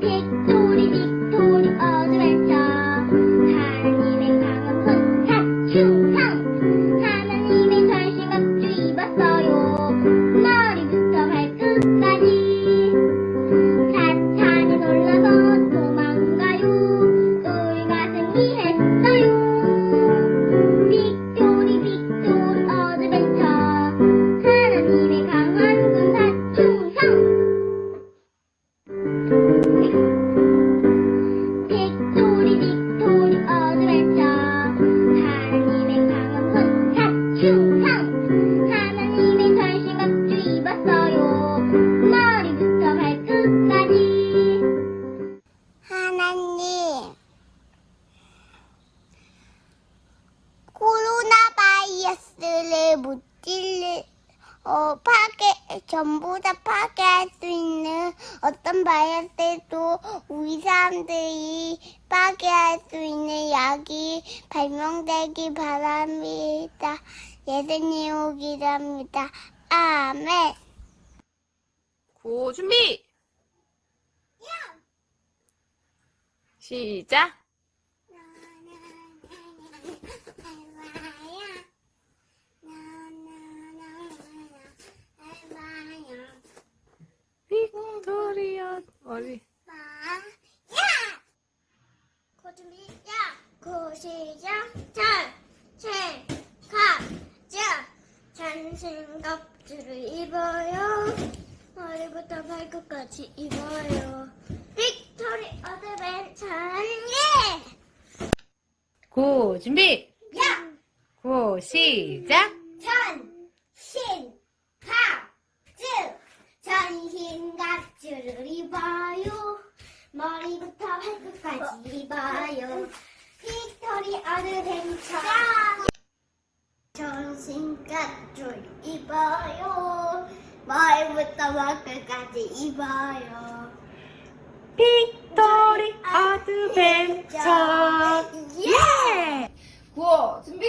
빅토리 빅토리 어드벤처 하나님의 강한 사충상 하나님의 전신갑주 입었어요. 머리부터 발끝까지 사탄이 놀라서 도망가요. 우리가 승리했어요. 빅토리 빅토리 어드벤처 하나님의 강한 군사 충성. 빅토리 빅토리 어드벤처 하나님의 강한 군사 충성 하나님의 전신갑주 입었어요. 머리부터 발끝까지. 하나님, 코로나 바이러스를 전부 다 파괴할 수 있는 어떤 바이러스도 우리 사람들이 파괴할 수 있는 약이 발명되기 바랍니다. 예수님 기도합니다. 아멘. 고 준비! 시작! 빅토리아 머리 고준비야 고시작 전체갑자 전신갑주를 입어요. 머리부터 발끝까지 입어요. 빅토리 어드벤처 예! 고 준비! 야! 고 시작! 전신갑주를 입어요. 머리부터 발끝까지 입어요. 빅토리 어드벤처 전신갑주를 입어요. 머리부터 발끝까지 입어요. 빅토리 어드벤처 예! 고 준비!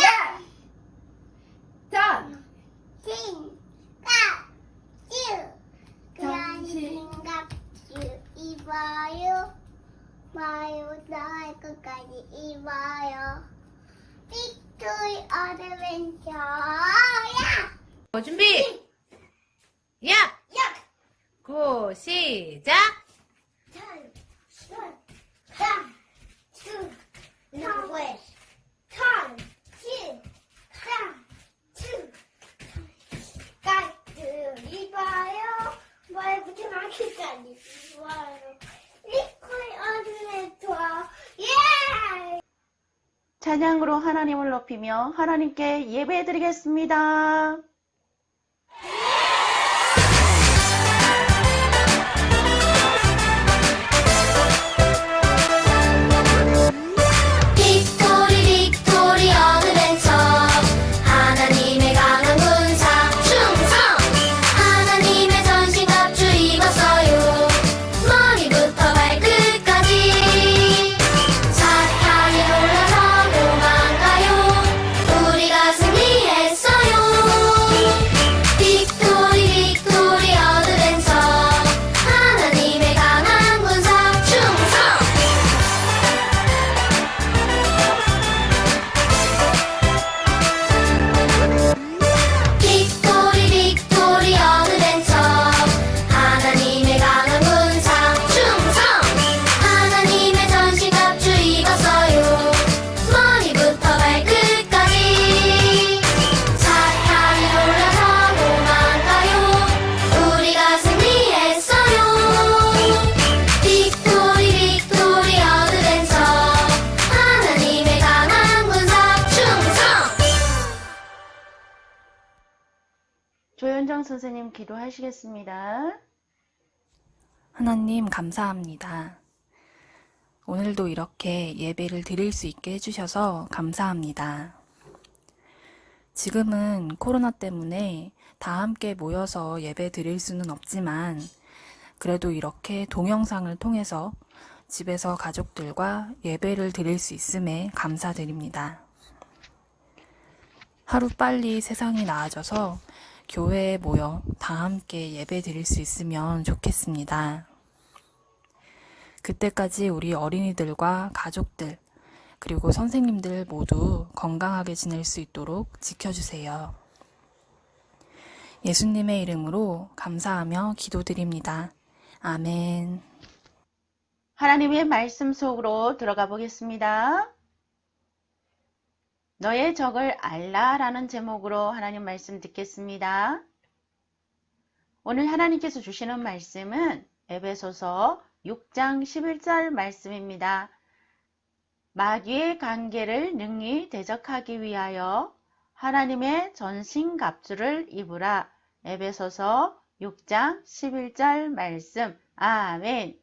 야! 전! 전신갑주 입어요. 머리부터 발끝까지 입어요. 빅토리 어드벤처 야! 고 준비! 야! 야! 고 시작! 찬양으로 하나님을 높이며 하나님께 예배드리겠습니다. 빅토리 빅토리 어드벤처 하나님의 강한 군사 충성 하나님의 전신갑주 입었어요. 머리부터 발끝까지 사탄이 놀라서 도망가요. 우리가 승리했어요. 빅토리 빅토리 어드벤처 하나님의 강한 군사 충성. 빅토리 빅토리 어드벤처 하나님의 강한 군사 충성 하나님의 전신갑주 입었어요. 머리부터 발끝까지 사탄이 놀라서 도망가요. 우리가 승리했어요. 빅토리 빅토리 어드벤처 하나님의 강한 군사 충성. 조현정 선생님 기도하시겠습니다. 하나님 감사합니다. 오늘도 이렇게 예배를 드릴 수 있게 해주셔서 감사합니다. 지금은 코로나 때문에 다 함께 모여서 예배 드릴 수는 없지만 그래도 이렇게 동영상을 통해서 집에서 가족들과 예배를 드릴 수 있음에 감사드립니다. 하루빨리 세상이 나아져서 교회에 모여 다 함께 예배 드릴 수 있으면 좋겠습니다. 그때까지 우리 어린이들과 가족들, 그리고 선생님들 모두 건강하게 지낼 수 있도록 지켜주세요. 예수님의 이름으로 감사하며 기도드립니다. 아멘. 하나님의 말씀 속으로 들어가 보겠습니다. 너의 적을 알라라는 제목으로 하나님 말씀 듣겠습니다. 오늘 하나님께서 주시는 말씀은 에베소서 6장 11절 말씀입니다. 마귀의 관계를 능히 대적하기 위하여 하나님의 전신갑주를 입으라. 에베소서 6장 11절 말씀. 아멘.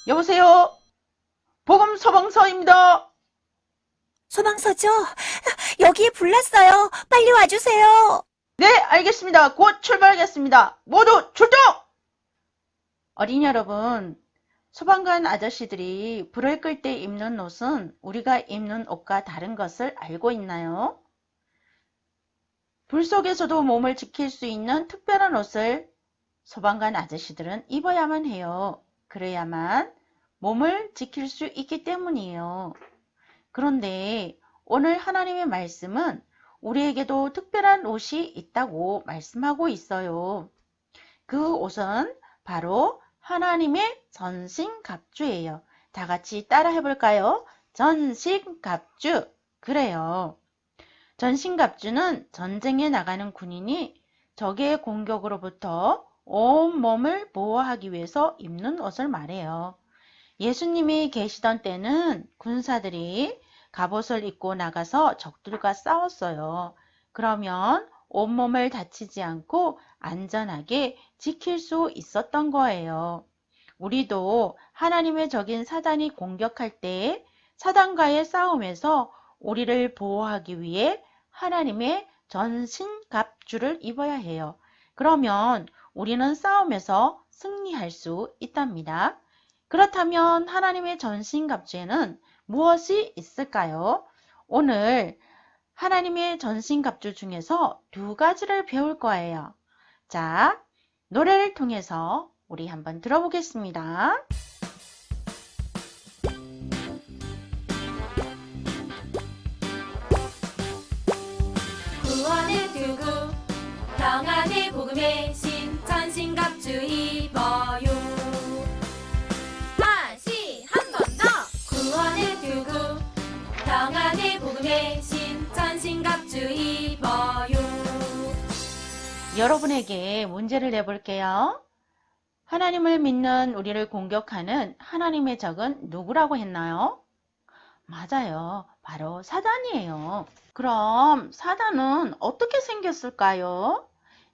여보세요? 복음 소방서입니다. 소방서죠? 여기에 불 났어요. 빨리 와주세요. 네, 알겠습니다. 곧 출발하겠습니다. 모두 출동! 어린이 여러분, 소방관 아저씨들이 불을 끌 때 입는 옷은 우리가 입는 옷과 다른 것을 알고 있나요? 불 속에서도 몸을 지킬 수 있는 특별한 옷을 소방관 아저씨들은 입어야만 해요. 그래야만 몸을 지킬 수 있기 때문이에요. 그런데 오늘 하나님의 말씀은 우리에게도 특별한 옷이 있다고 말씀하고 있어요. 그 옷은 바로 하나님의 전신갑주예요. 다 같이 따라 해볼까요? 전신갑주. 그래요. 전신갑주는 전쟁에 나가는 군인이 적의 공격으로부터 온 몸을 보호하기 위해서 입는 옷을 말해요. 예수님이 계시던 때는 군사들이 갑옷을 입고 나가서 적들과 싸웠어요. 그러면 온몸을 다치지 않고 안전하게 지킬 수 있었던 거예요. 우리도 하나님의 적인 사단이 공격할 때 사단과의 싸움에서 우리를 보호하기 위해 하나님의 전신갑주를 입어야 해요. 그러면 우리는 싸움에서 승리할 수 있답니다. 그렇다면 하나님의 전신갑주에는 무엇이 있을까요? 오늘 하나님의 전신갑주 중에서 두 가지를 배울 거예요. 자, 노래를 통해서 우리 한번 들어보겠습니다. 구원을 두고 평안의 복음의 신 전신갑주 입어요. 다시 한 번 더. 구원을 두고 평안의 복음의 신 전신갑주 입어요. 여러분에게 문제를 내볼게요. 하나님을 믿는 우리를 공격하는 하나님의 적은 누구라고 했나요? 맞아요. 바로 사단이에요. 그럼 사단은 어떻게 생겼을까요?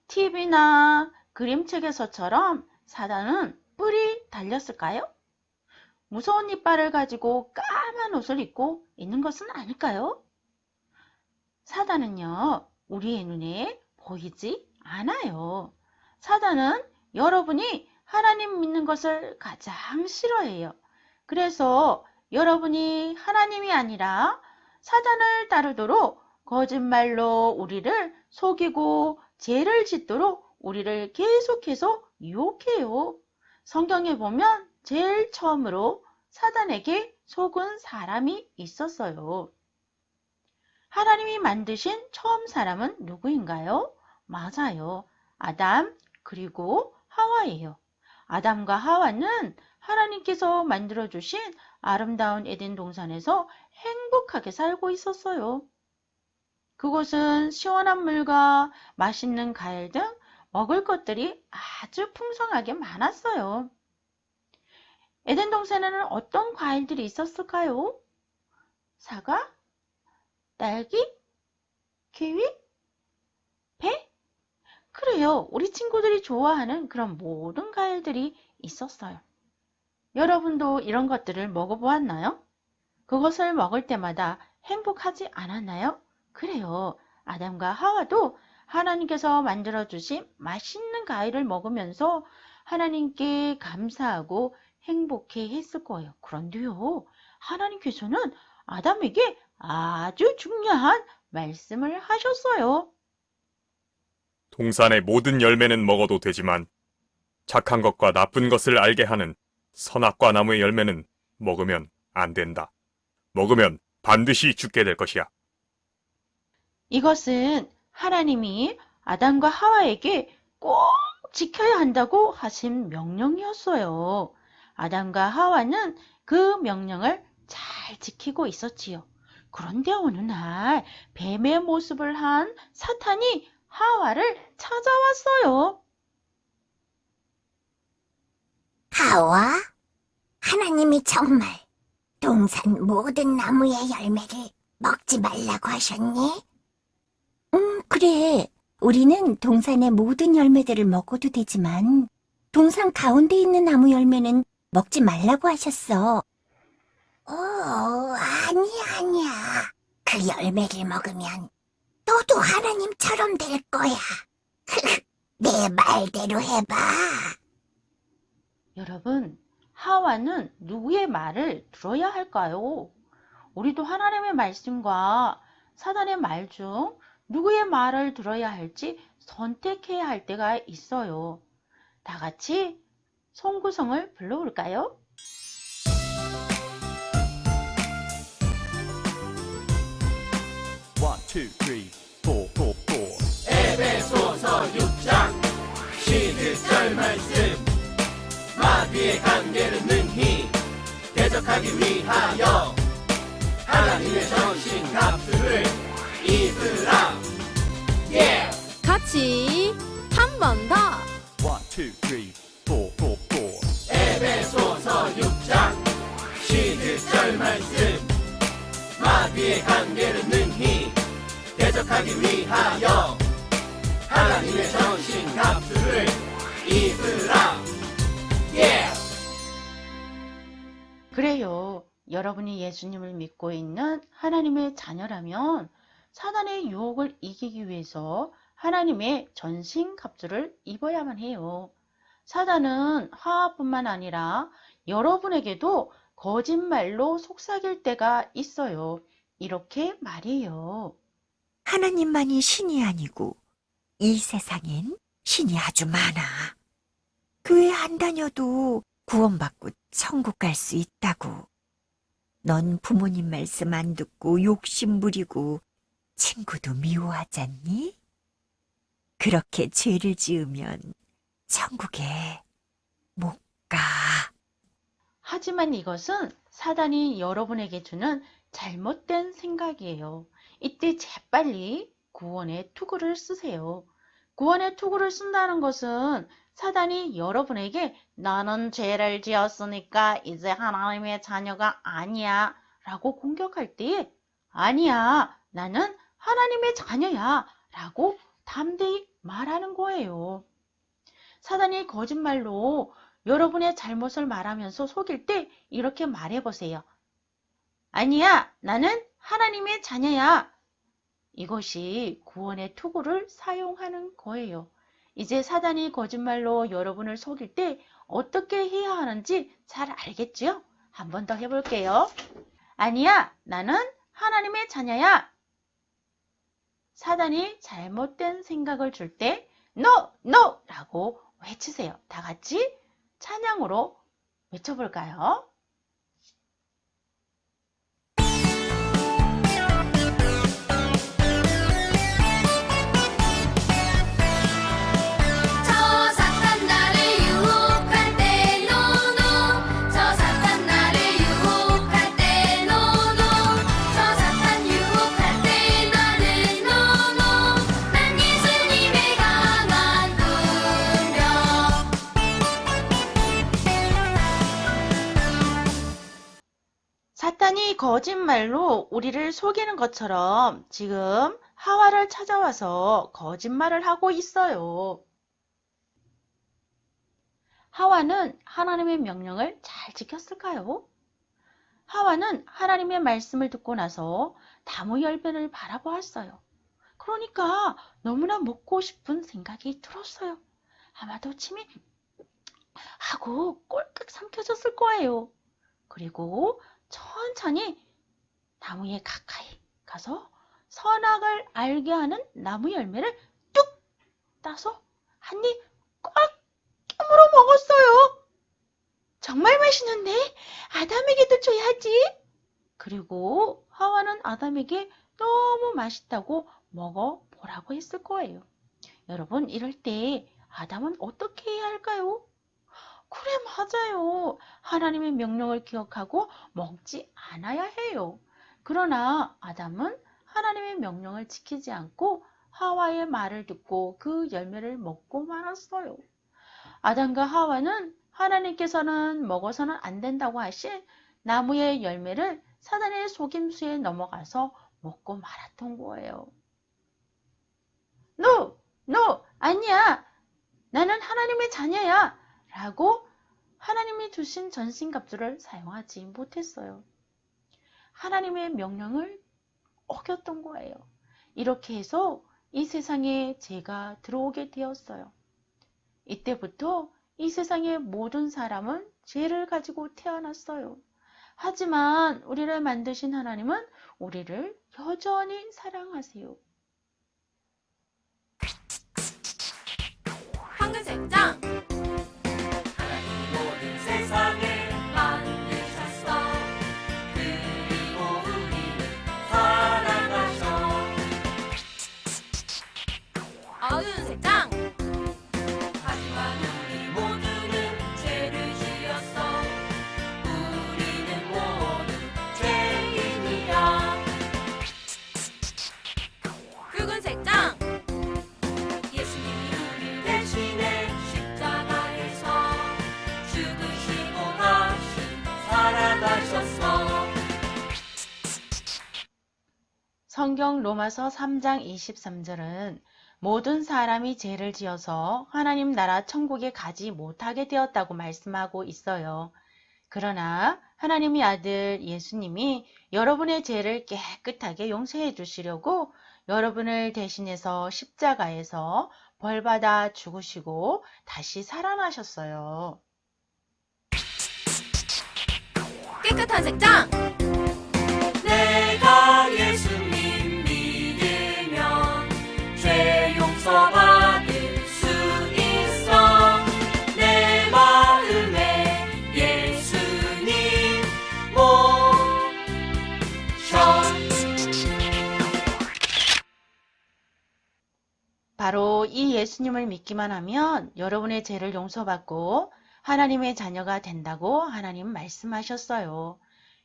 TV나 그림책에서처럼 사단은 뿔이 달렸을까요? 무서운 이빨을 가지고 까만 옷을 입고 있는 것은 아닐까요? 사단은요, 우리의 눈에 보이지 않아요. 사단은 여러분이 하나님 믿는 것을 가장 싫어해요. 그래서 여러분이 하나님이 아니라 사단을 따르도록 거짓말로 우리를 속이고 죄를 짓도록 우리를 계속해서 유혹해요. 성경에 보면 제일 처음으로 사단에게 속은 사람이 있었어요. 하나님이 만드신 처음 사람은 누구인가요? 맞아요. 아담 그리고 하와예요. 아담과 하와는 하나님께서 만들어주신 아름다운 에덴 동산에서 행복하게 살고 있었어요. 그곳은 시원한 물과 맛있는 과일 등 먹을 것들이 아주 풍성하게 많았어요. 에덴 동산에는 어떤 과일들이 있었을까요? 사과? 딸기? 키위? 배? 그래요. 우리 친구들이 좋아하는 그런 모든 과일들이 있었어요. 여러분도 이런 것들을 먹어보았나요? 그것을 먹을 때마다 행복하지 않았나요? 그래요. 아담과 하와도 하나님께서 만들어주신 맛있는 과일을 먹으면서 하나님께 감사하고 행복해 했을 거예요. 그런데요, 하나님께서는 아담에게 아주 중요한 말씀을 하셨어요. 동산의 모든 열매는 먹어도 되지만 착한 것과 나쁜 것을 알게 하는 선악과 나무의 열매는 먹으면 안 된다. 먹으면 반드시 죽게 될 것이야. 이것은 하나님이 아담과 하와에게 꼭 지켜야 한다고 하신 명령이었어요. 아담과 하와는 그 명령을 잘 지키고 있었지요. 그런데 어느 날 뱀의 모습을 한 사탄이 하와를 찾아왔어요. 하와, 하나님이 정말 동산 모든 나무의 열매를 먹지 말라고 하셨니? 그래. 우리는 동산의 모든 열매들을 먹어도 되지만 동산 가운데 있는 나무 열매는 먹지 말라고 하셨어. 아니야. 그 열매를 먹으면 너도 하나님처럼 될 거야. 내 말대로 해봐. 여러분, 하와는 누구의 말을 들어야 할까요? 우리도 하나님의 말씀과 사단의 말 중 누구의 말을 들어야 할지 선택해야 할 때가 있어요. 다 같이 송구성을 불러볼까요? One, two, three, four, four, four. 에베소서 6장 11절 말씀 마귀의 관계를 능히 대적하기 위하여 하나님의 전신 갑주를 입으라. 같이 한 번 더. One, two, three, four, four, four. 에베소서 6장 11절 말씀 마귀의 관계를 능히 대적하기 위하여 하나님의 전신 갑주를 입으라. 그래요. 여러분이 예수님을 믿고 있는 하나님의 자녀라면 사단의 유혹을 이기기 위해서 하나님의 전신 갑주를 입어야만 해요. 사단은 하와뿐만 아니라 여러분에게도 거짓말로 속삭일 때가 있어요. 이렇게 말이에요. 하나님만이 신이 아니고 이 세상엔 신이 아주 많아. 교회 안 다녀도 구원받고 천국 갈 수 있다고. 넌 부모님 말씀 안 듣고 욕심 부리고 친구도 미워하잖니? 그렇게 죄를 지으면 천국에 못 가. 하지만 이것은 사단이 여러분에게 주는 잘못된 생각이에요. 이때 재빨리 구원의 투구를 쓰세요. 구원의 투구를 쓴다는 것은 사단이 여러분에게 나는 죄를 지었으니까 이제 하나님의 자녀가 아니야 라고 공격할 때에 아니야, 나는 하나님의 자녀야 라고 담대히 말하는 거예요. 사단이 거짓말로 여러분의 잘못을 말하면서 속일 때 이렇게 말해보세요. 아니야, 나는 하나님의 자녀야. 이것이 구원의 투구를 사용하는 거예요. 이제 사단이 거짓말로 여러분을 속일 때 어떻게 해야 하는지 잘 알겠죠? 한 번 더 해볼게요. 아니야, 나는 하나님의 자녀야. 사단이 잘못된 생각을 줄 때 No, no! 라고 외치세요. 다 같이 찬양으로 외쳐볼까요? 저 사탄 나를 유혹할 때 노노. 저 사탄 나를 유혹할 때 노노. 저 사탄 유혹할 때 나는 노노. 난 예수님의 강한 분명. 사탄이 거짓말로 우리를 속이는 것처럼 지금 하와를 찾아와서 거짓말을 하고 있어요. 하와는 하나님의 명령을 잘 지켰을까요? 하와는 하나님의 말씀을 듣고 나서 나무 열매를 바라보았어요. 그러니까 너무나 먹고 싶은 생각이 들었어요. 아마도 침이 하고 꼴깍 삼켜졌을 거예요. 그리고 천천히 나무에 가까이 가서 선악을 알게 하는 나무 열매를 뚝 따서 한 입 꽉 깨물어 먹었어요. 정말 맛있는데 아담에게도 줘야지. 그리고 하와는 아담에게 너무 맛있다고 먹어보라고 했을 거예요. 여러분, 이럴 때 아담은 어떻게 해야 할까요? 그래, 맞아요. 하나님의 명령을 기억하고 먹지 않아야 해요. 그러나 아담은 하나님의 명령을 지키지 않고 하와의 말을 듣고 그 열매를 먹고 말았어요. 아담과 하와는 하나님께서는 먹어서는 안 된다고 하신 나무의 열매를 사단의 속임수에 넘어가서 먹고 말았던 거예요. No, no, 아니야. 나는 하나님의 자녀야. 라고 하나님이 주신 전신갑주를 사용하지 못했어요. 하나님의 명령을 어겼던 거예요. 이렇게 해서 이 세상에 죄가 들어오게 되었어요. 이때부터 이 세상의 모든 사람은 죄를 가지고 태어났어요. 하지만 우리를 만드신 하나님은 우리를 여전히 사랑하세요. 황금색장 하나님이 모든 세상을 만드셨어 그리고 우리를 사랑하셔. 어두운색장 하지만 우리 모두는 죄를 지었어 우리는 모두 죄인이야. 붉은색장 예수님이 우리 대신에 십자가에서 죽으시고 다시 살아나셨어. 성경 로마서 3장 23절은 모든 사람이 죄를 지어서 하나님 나라 천국에 가지 못하게 되었다고 말씀하고 있어요. 그러나 하나님의 아들 예수님이 여러분의 죄를 깨끗하게 용서해 주시려고 여러분을 대신해서 십자가에서 벌받아 죽으시고 다시 살아나셨어요. 깨끗한 색장 내가 예수님 믿으면 죄 용서받을 수 있어. 내 마음에 예수님 모셔. 바로 이 예수님을 믿기만 하면 여러분의 죄를 용서받고 하나님의 자녀가 된다고 하나님 말씀하셨어요.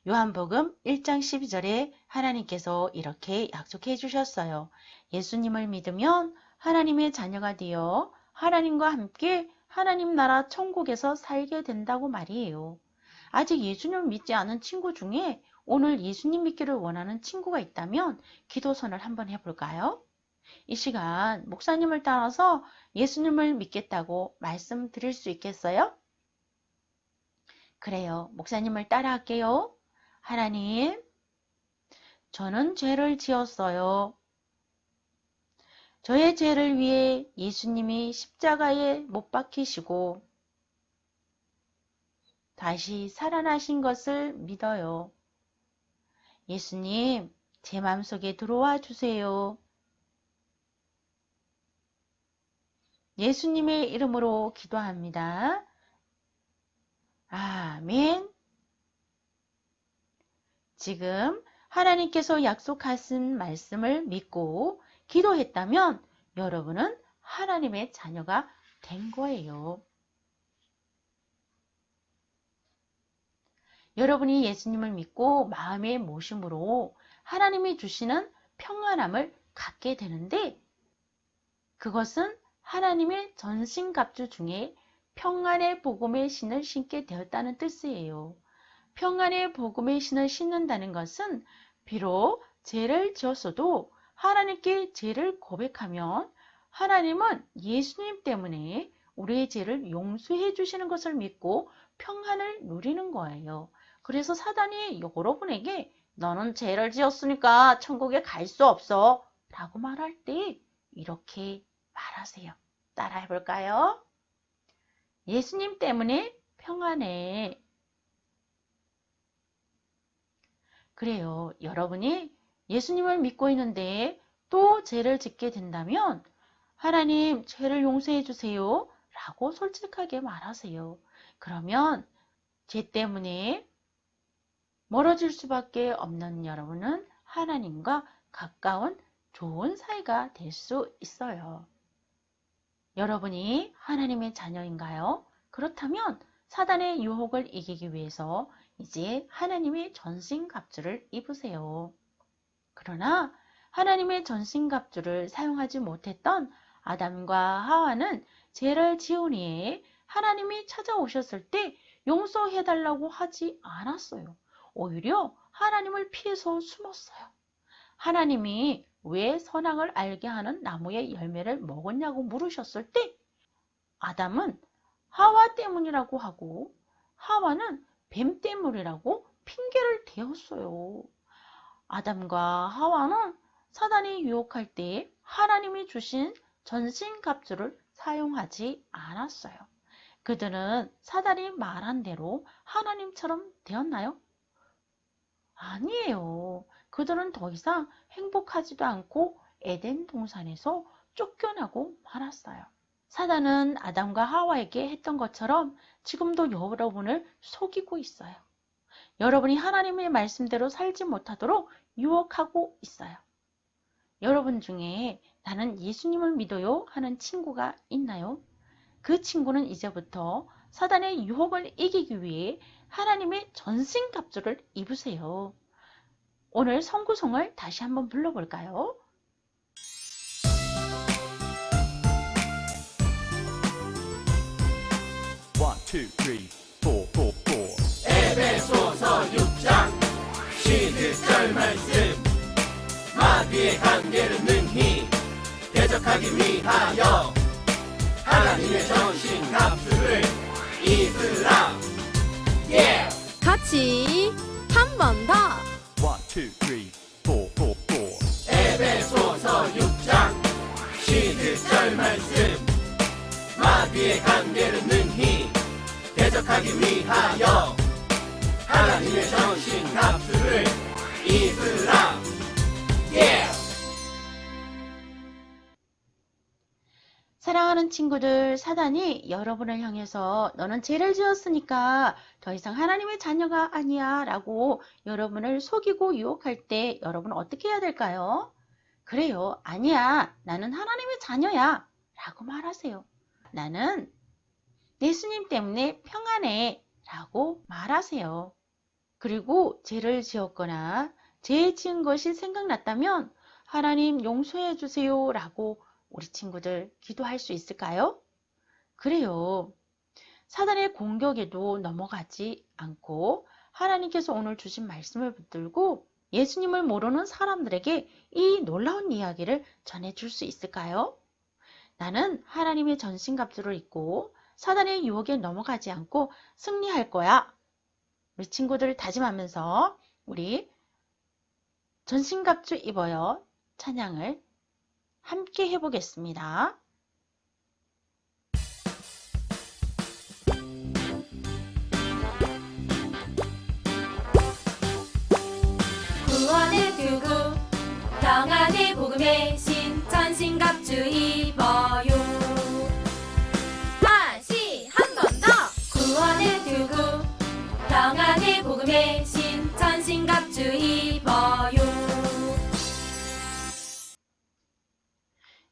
요한복음 1장 12절에 하나님께서 이렇게 약속해 주셨어요. 예수님을 믿으면 하나님의 자녀가 되어 하나님과 함께 하나님 나라 천국에서 살게 된다고 말이에요. 아직 예수님을 믿지 않은 친구 중에 오늘 예수님 믿기를 원하는 친구가 있다면 기도선을 한번 해볼까요? 이 시간 목사님을 따라서 예수님을 믿겠다고 말씀드릴 수 있겠어요? 그래요. 목사님을 따라할게요. 하나님, 저는 죄를 지었어요. 저의 죄를 위해 예수님이 십자가에 못 박히시고 다시 살아나신 것을 믿어요. 예수님, 제 마음속에 들어와 주세요. 예수님의 이름으로 기도합니다. 아멘. 지금 하나님께서 약속하신 말씀을 믿고 기도했다면 여러분은 하나님의 자녀가 된 거예요. 여러분이 예수님을 믿고 마음의 모심으로 하나님이 주시는 평안함을 갖게 되는데 그것은 하나님의 전신갑주 중에 평안의 복음의 신을 신게 되었다는 뜻이에요. 평안의 복음의 신을 신는다는 것은 비록 죄를 지었어도 하나님께 죄를 고백하면 하나님은 예수님 때문에 우리의 죄를 용서해 주시는 것을 믿고 평안을 누리는 거예요. 그래서 사단이 여러분에게 너는 죄를 지었으니까 천국에 갈 수 없어 라고 말할 때 이렇게 말하세요. 따라해 볼까요? 예수님 때문에 평안해. 그래요. 여러분이 예수님을 믿고 있는데 또 죄를 짓게 된다면 하나님 죄를 용서해 주세요 라고 솔직하게 말하세요. 그러면 죄 때문에 멀어질 수밖에 없는 여러분은 하나님과 가까운 좋은 사이가 될 수 있어요. 여러분이 하나님의 자녀인가요? 그렇다면 사단의 유혹을 이기기 위해서 이제 하나님의 전신갑주를 입으세요. 그러나 하나님의 전신갑주를 사용하지 못했던 아담과 하와는 죄를 지은 후에 하나님이 찾아오셨을 때 용서해달라고 하지 않았어요. 오히려 하나님을 피해서 숨었어요. 하나님이 왜 선악을 알게 하는 나무의 열매를 먹었냐고 물으셨을 때 아담은 하와 때문이라고 하고 하와는 뱀 때문이라고 핑계를 대었어요. 아담과 하와는 사단이 유혹할 때 하나님이 주신 전신갑주를 사용하지 않았어요. 그들은 사단이 말한 대로 하나님처럼 되었나요? 아니에요. 그들은 더 이상 행복하지도 않고 에덴 동산에서 쫓겨나고 말았어요. 사단은 아담과 하와에게 했던 것처럼 지금도 여러분을 속이고 있어요. 여러분이 하나님의 말씀대로 살지 못하도록 유혹하고 있어요. 여러분 중에 나는 예수님을 믿어요 하는 친구가 있나요? 그 친구는 이제부터 사단의 유혹을 이기기 위해 하나님의 전신갑주를 입으세요. 오늘 성구송을 다시 한번 불러볼까요? One, two, three, four, four, four. 에베소서 6장 11절 말씀 마귀의 관계를 능히 대적하기 위하여 하나님의 전신 갑주를 입으라. 같이 한 번 더. One, two, three, four, four, four. 에베소서 6장 11절 말씀 마귀의 관계를 능히 대적하기 위하여 하나님의 전신 갑주를 입으라. 사랑하는 친구들, 사단이 여러분을 향해서 너는 죄를 지었으니까 더 이상 하나님의 자녀가 아니야 라고 여러분을 속이고 유혹할 때 여러분은 어떻게 해야 될까요? 그래요. 아니야. 나는 하나님의 자녀야 라고 말하세요. 나는 예수님 때문에 평안해 라고 말하세요. 그리고 죄를 지었거나 죄 지은 것이 생각났다면 하나님 용서해 주세요 라고 우리 친구들 기도할 수 있을까요? 그래요. 사단의 공격에도 넘어가지 않고 하나님께서 오늘 주신 말씀을 붙들고 예수님을 모르는 사람들에게 이 놀라운 이야기를 전해줄 수 있을까요? 나는 하나님의 전신갑주를 입고 사단의 유혹에 넘어가지 않고 승리할 거야. 우리 친구들 다짐하면서 우리 전신갑주 입어요. 찬양을 함께 해보겠습니다. 구원의 투구 평안의 복음의 신 전신갑주 입어요. 다시 한 번 더. 구원의 투구 평안의 복음의 신 전신갑주 입어요.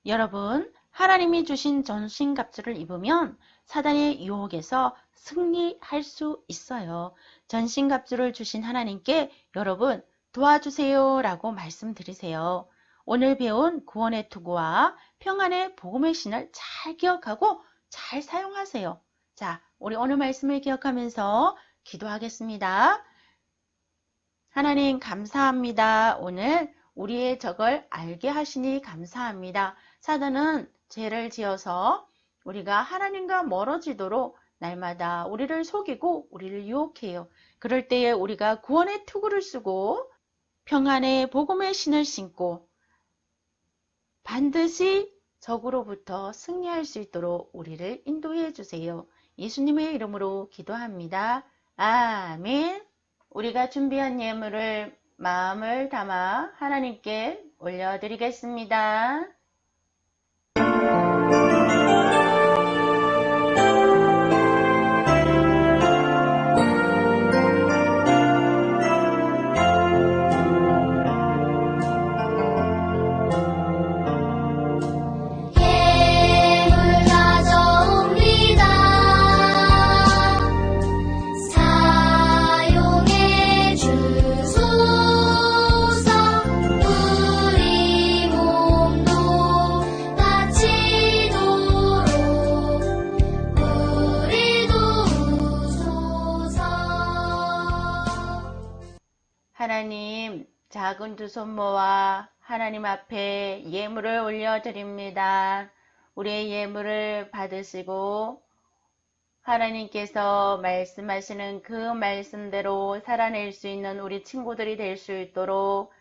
여러분, 하나님이 주신 전신갑주를 입으면 사단의 유혹에서 승리할 수 있어요. 전신갑주를 주신 하나님께 여러분 도와주세요 라고 말씀드리세요. 오늘 배운 구원의 투구와 평안의 복음의 신을 잘 기억하고 잘 사용하세요. 자, 우리 오늘 말씀을 기억하면서 기도하겠습니다. 하나님 감사합니다. 오늘 우리의 적을 알게 하시니 감사합니다. 사단은 죄를 지어서 우리가 하나님과 멀어지도록 날마다 우리를 속이고 우리를 유혹해요. 그럴 때에 우리가 구원의 투구를 쓰고 평안의 복음의 신을 신고 반드시 적으로부터 승리할 수 있도록 우리를 인도해 주세요. 예수님의 이름으로 기도합니다. 아멘. 우리가 준비한 예물을 마음을 담아 하나님께 올려드리겠습니다. 예물 가져옵니다. 사용해 주소서. 우리 몸도 바치도록 우리도 우소서. 하나님, 작은 두 손 모아 하나님 앞에 예물을 올려드립니다. 우리의 예물을 받으시고 하나님께서 말씀하시는 그 말씀대로 살아낼 수 있는 우리 친구들이 될 수 있도록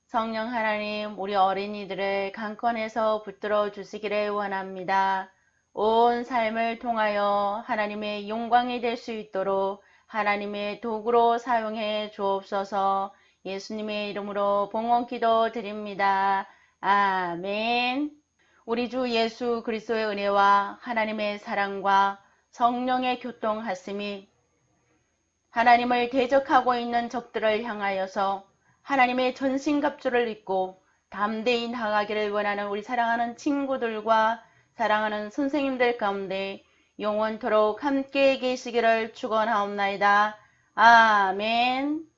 성령 하나님, 우리 어린이들을 강권해서 붙들어 주시기를 원합니다. 온 삶을 통하여 하나님의 영광이 될 수 있도록 하나님의 도구로 사용해 주옵소서. 예수님의 이름으로 봉헌 기도 드립니다. 아멘. 우리 주 예수 그리스도의 은혜와 하나님의 사랑과 성령의 교통하심이 하나님을 대적하고 있는 적들을 향하여서 하나님의 전신갑주를 입고 담대히 나가기를 원하는 우리 사랑하는 친구들과 사랑하는 선생님들 가운데 영원토록 함께 계시기를 축원하옵나이다. 아멘.